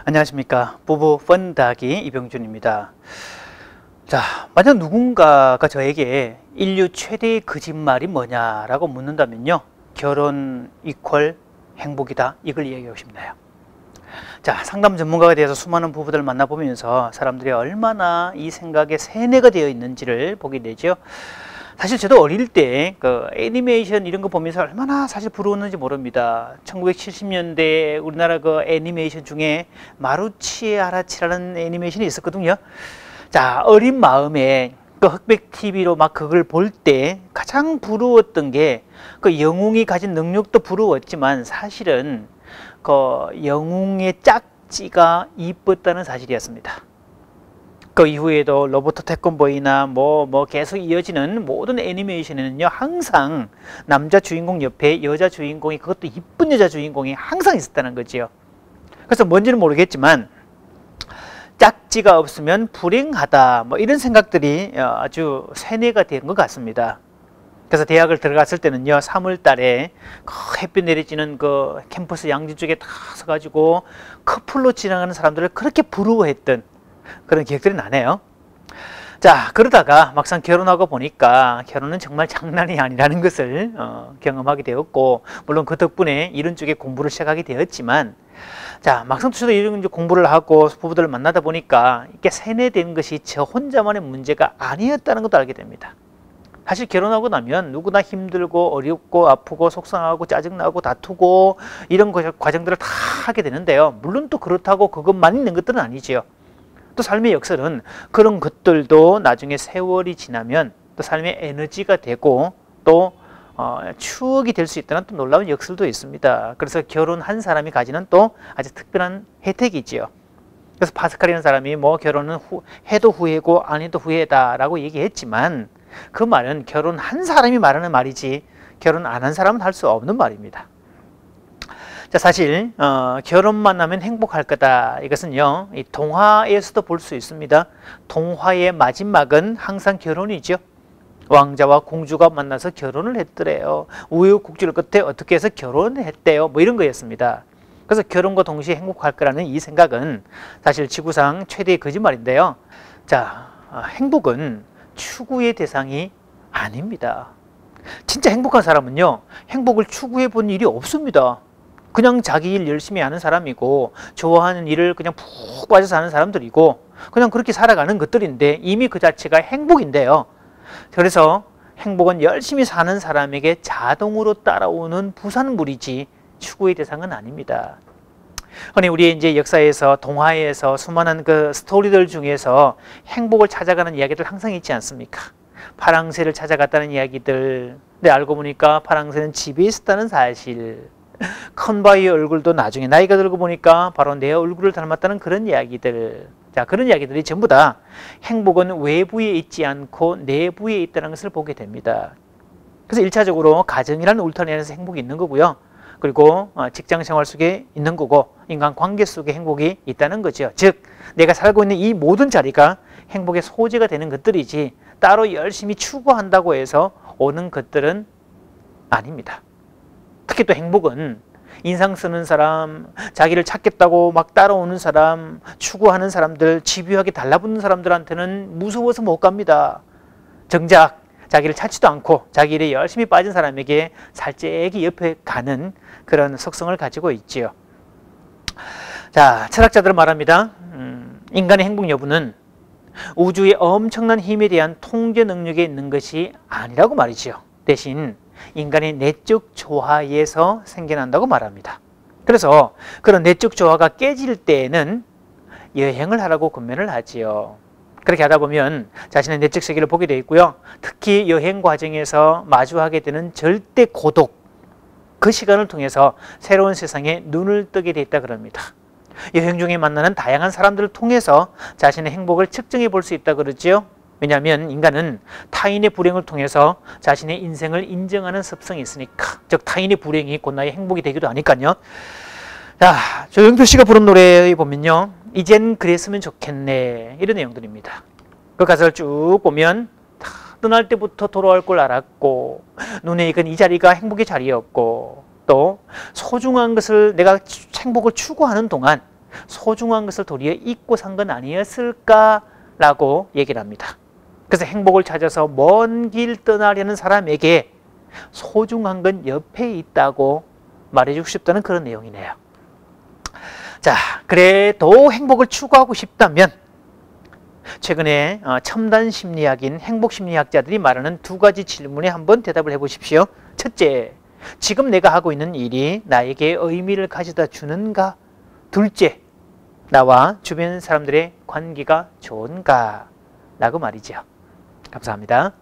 안녕하십니까. 부부 펀다기 이병준입니다. 자, 만약 누군가가 저에게 인류 최대의 거짓말이 뭐냐라고 묻는다면요, 결혼 이퀄 행복이다, 이걸 이야기하고 싶나요? 자, 상담 전문가가 되어서 수많은 부부들을 만나보면서 사람들이 얼마나 이 생각에 세뇌가 되어 있는지를 보게 되죠. 사실 저도 어릴 때 그 애니메이션 이런 거 보면서 얼마나 사실 부러웠는지 모릅니다. 1970년대 우리나라 그 애니메이션 중에 마루치 아라치라는 애니메이션이 있었거든요. 자, 어린 마음에 그 흑백 TV로 막 그걸 볼 때 가장 부러웠던 게 그 영웅이 가진 능력도 부러웠지만 사실은 그 영웅의 짝지가 이뻤다는 사실이었습니다. 그 이후에도 로버트 태권보이나 계속 이어지는 모든 애니메이션에는요, 항상 남자 주인공 옆에 여자 주인공이, 그것도 이쁜 여자 주인공이 항상 있었다는 거지요. 그래서 뭔지는 모르겠지만 짝지가 없으면 불행하다, 이런 생각들이 아주 세뇌가 된 것 같습니다. 그래서 대학을 들어갔을 때는요, 3월 달에 그 햇빛 내리쬐는 그 캠퍼스 양지 쪽에 다 서가지고 커플로 지나가는 사람들을 그렇게 부러워했던 그런 기억들이 나네요. 자, 그러다가 막상 결혼하고 보니까 결혼은 정말 장난이 아니라는 것을 경험하게 되었고, 물론 그 덕분에 이런 쪽에 공부를 시작하게 되었지만, 자, 막상 저도 이런 공부를 하고 부부들을 만나다 보니까 이게 세뇌된 것이 저 혼자만의 문제가 아니었다는 것도 알게 됩니다. 사실 결혼하고 나면 누구나 힘들고 어렵고 아프고 속상하고 짜증나고 다투고 이런 과정들을 다 하게 되는데요, 물론 또 그렇다고 그것만 있는 것들은 아니지요. 또 삶의 역설은 그런 것들도 나중에 세월이 지나면 또 삶의 에너지가 되고 또 추억이 될 수 있다는 또 놀라운 역설도 있습니다. 그래서 결혼한 사람이 가지는 또 아주 특별한 혜택이지요. 그래서 파스칼이라는 사람이 결혼은 해도 후회고 안 해도 후회다라고 얘기했지만, 그 말은 결혼한 사람이 말하는 말이지 결혼 안 한 사람은 할 수 없는 말입니다. 자, 사실 결혼만 하면 행복할 거다, 이것은요, 이 동화에서도 볼 수 있습니다. 동화의 마지막은 항상 결혼이죠. 왕자와 공주가 만나서 결혼을 했더래요. 우여곡절 끝에 어떻게 해서 결혼을 했대요, 이런 거였습니다. 그래서 결혼과 동시에 행복할 거라는 이 생각은 사실 지구상 최대의 거짓말인데요. 자, 행복은 추구의 대상이 아닙니다. 진짜 행복한 사람은요, 행복을 추구해 본 일이 없습니다. 그냥 자기 일 열심히 하는 사람이고 좋아하는 일을 그냥 푹 빠져서 하는 사람들이고 그냥 그렇게 살아가는 것들인데 이미 그 자체가 행복인데요. 그래서 행복은 열심히 사는 사람에게 자동으로 따라오는 부산물이지 추구의 대상은 아닙니다. 그런데 우리의 이제 역사에서 동화에서 수많은 그 스토리들 중에서 행복을 찾아가는 이야기들 항상 있지 않습니까? 파랑새를 찾아갔다는 이야기들, 근데 알고 보니까 파랑새는 집에 있었다는 사실, 컨바이의 얼굴도 나중에 나이가 들고 보니까 바로 내 얼굴을 닮았다는 그런 이야기들. 자, 그런 이야기들이 전부 다 행복은 외부에 있지 않고 내부에 있다는 것을 보게 됩니다. 그래서 1차적으로 가정이라는 울타리 안에서 행복이 있는 거고요. 그리고 직장 생활 속에 있는 거고, 인간 관계 속에 행복이 있다는 거죠. 즉, 내가 살고 있는 이 모든 자리가 행복의 소재가 되는 것들이지 따로 열심히 추구한다고 해서 오는 것들은 아닙니다. 특히 또 행복은 인상 쓰는 사람, 자기를 찾겠다고 막 따라오는 사람, 추구하는 사람들, 집요하게 달라붙는 사람들한테는 무서워서 못 갑니다. 정작 자기를 찾지도 않고 자기 일에 열심히 빠진 사람에게 살짝이 옆에 가는 그런 속성을 가지고 있지요. 자, 철학자들은 말합니다. 인간의 행복 여부는 우주의 엄청난 힘에 대한 통제 능력에 있는 것이 아니라고 말이지요. 대신 인간의 내적 조화에서 생겨난다고 말합니다. 그래서 그런 내적 조화가 깨질 때에는 여행을 하라고 권면을 하지요. 그렇게 하다 보면 자신의 내적 세계를 보게 되어 있고요. 특히 여행 과정에서 마주하게 되는 절대 고독, 그 시간을 통해서 새로운 세상에 눈을 뜨게 되어 있다 그럽니다. 여행 중에 만나는 다양한 사람들을 통해서 자신의 행복을 측정해 볼 수 있다 그러지요. 왜냐하면 인간은 타인의 불행을 통해서 자신의 인생을 인정하는 습성이 있으니까. 즉, 타인의 불행이 곧 나의 행복이 되기도 하니까요. 자, 조영필 씨가 부른 노래에 보면요, 이젠 그랬으면 좋겠네, 이런 내용들입니다. 그 가사를 쭉 보면 떠날 때부터 돌아올 걸 알았고, 눈에 익은 이 자리가 행복의 자리였고, 또 소중한 것을 내가 행복을 추구하는 동안 소중한 것을 도리어 잊고 산 건 아니었을까라고 얘기를 합니다. 그래서 행복을 찾아서 먼 길 떠나려는 사람에게 소중한 건 옆에 있다고 말해주고 싶다는 그런 내용이네요. 자, 그래도 행복을 추구하고 싶다면 최근에 첨단 심리학인 행복 심리학자들이 말하는 두 가지 질문에 한번 대답을 해보십시오. 첫째, 지금 내가 하고 있는 일이 나에게 의미를 가져다 주는가? 둘째, 나와 주변 사람들의 관계가 좋은가? 라고 말이죠. 감사합니다.